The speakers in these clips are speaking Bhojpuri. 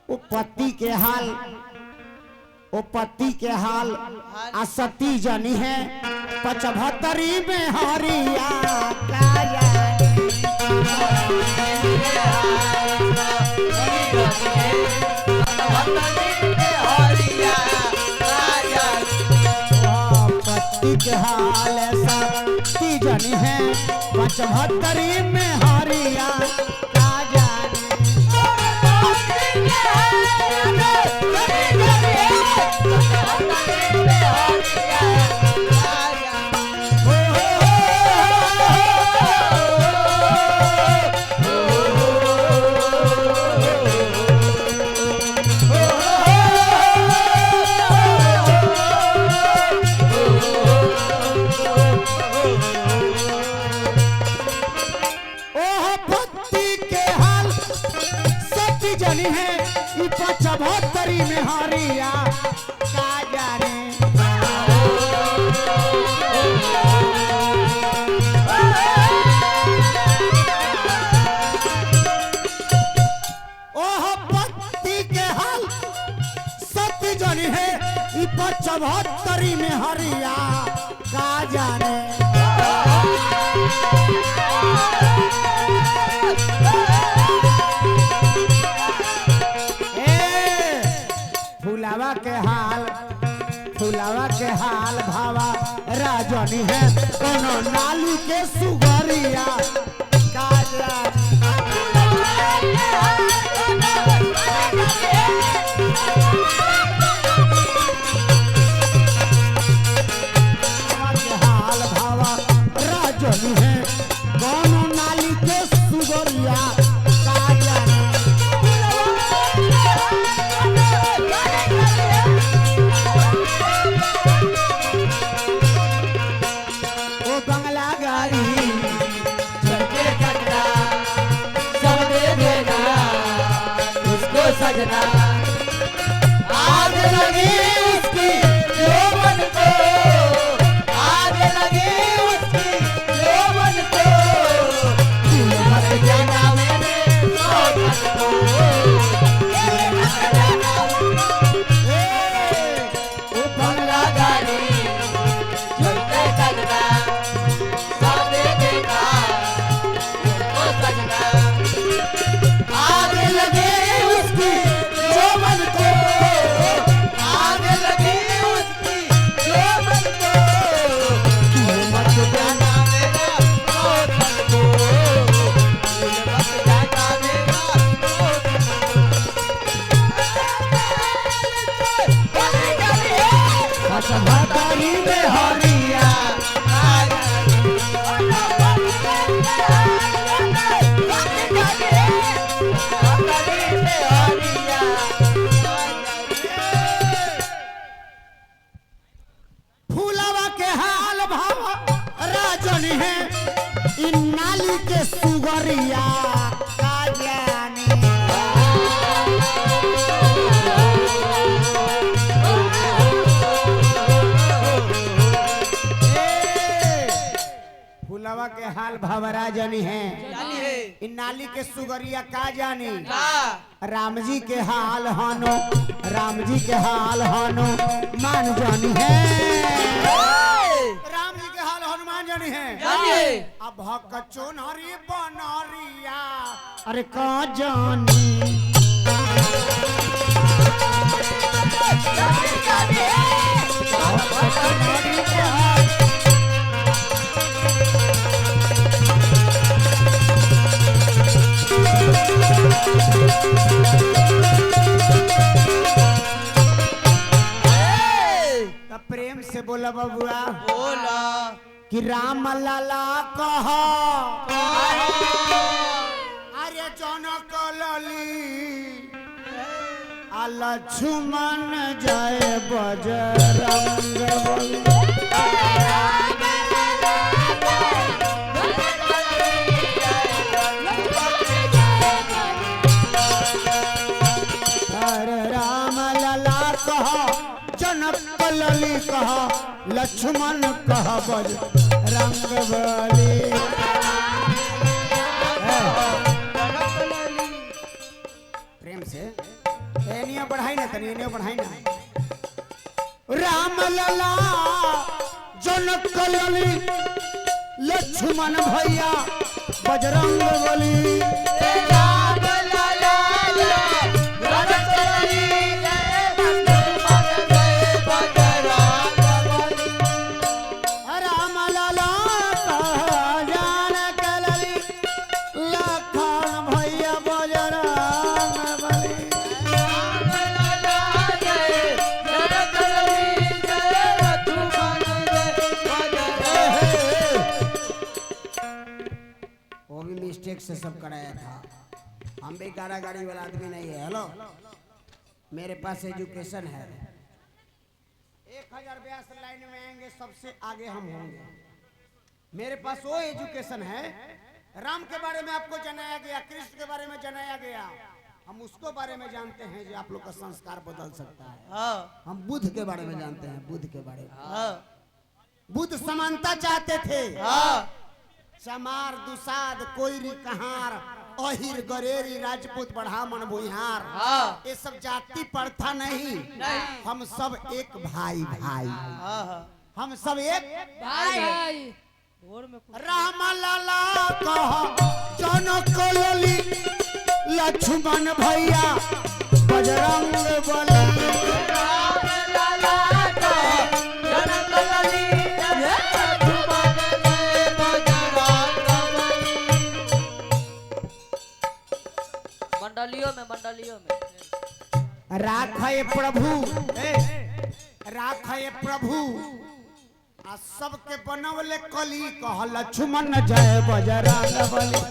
वो पति के हाल, वो पति के हाल असती जनी है 75 में हरिया का जानी। पति के हाल असती जनी है 75 में हरिया का जानी। है 75 में हरिया का जाने। ओह पति के हाल सत्य जनी है 75 में हरिया का जाने। फुलावा के हाल भावा राजनी है कोनो नालू के सुगरिया का जानी। हाल भावा राजनी है कोनो नाली के सुगरिया का जानी। सजना आग लगी उसकी यौवन को, आग लगी उसकी यौवन को, मत जाना मैंने सोचत को, मत जाना वो बंगला गाड़ी चलते सजना सामने देखा वो सजना आग लगी में हरिया फूलवा के हाल भावा राजनी है इन नाली के सुगरिया का जानी। फुलवा के हाल भवरा जनी है इन नाली के सुगरिया का जानी। राम जी के हाल हानो, राम जी के हाल हानो मान जानी है। राम जी के हाल हनुमान जानी है। अब भक्त चोनरी बनरिया अरे का जानी। प्रेम से बोला बबुआ बोला कि राम लाला कहा अरे जनक लली लक्ष्मण जय बजरंग बली। लली कहा लक्ष्मण कहा बजरंग बली। प्रेम से एनियो बढ़ाई ना तनी एनियो बढ़ाई ना राम लला जनक कलली लक्ष्मण भैया बजरंग बली राम लला जनक कलली राम लला जनक कलली लक्ष्मण भैया बजरंग बली वो भी मिस्टेक से सब कराया था। हम भी गाड़ा गाड़ी वाला आदमी नहीं है। हेलो, मेरे पास एजुकेशन है। 1082 लाइन में आएंगे, सबसे आगे हम होंगे। मेरे पास वो एजुकेशन है। राम के बारे में आपको जनाया गया, कृष्ण के बारे में जनाया गया। हम उसको बारे में जानते हैं जो आप लोग का संस्कार बदल सकता है। हम बुद्ध के बारे में जानते हैं, बुद्ध के बारे में। बुद्ध समानता चाहते थे। चमार दुसाद कोईरी कहार अहिर गरेरी राजपूत ब्राह्मण भुइहार ये सब जाति प्रथा नहीं। हम सब एक भाई भाई। हम सब एक भाई भाई। राम लला कह जनक कलली लक्ष्मण भैया बजरंग बली राम लला कह जनक कलली मंडलियों में राखय प्रभु राखय प्रभु आ सबके बनवले कली कह लक्ष्मण जय बजरंग बली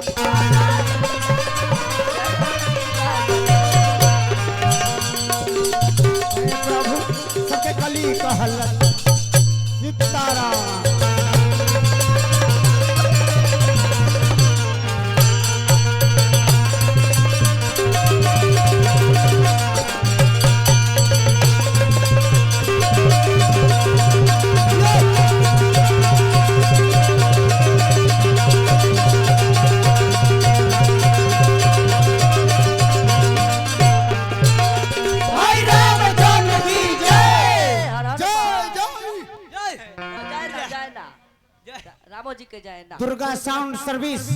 प्रभु सबके कली कह सीताराम रामो जी के जाए ना। Durga sound service.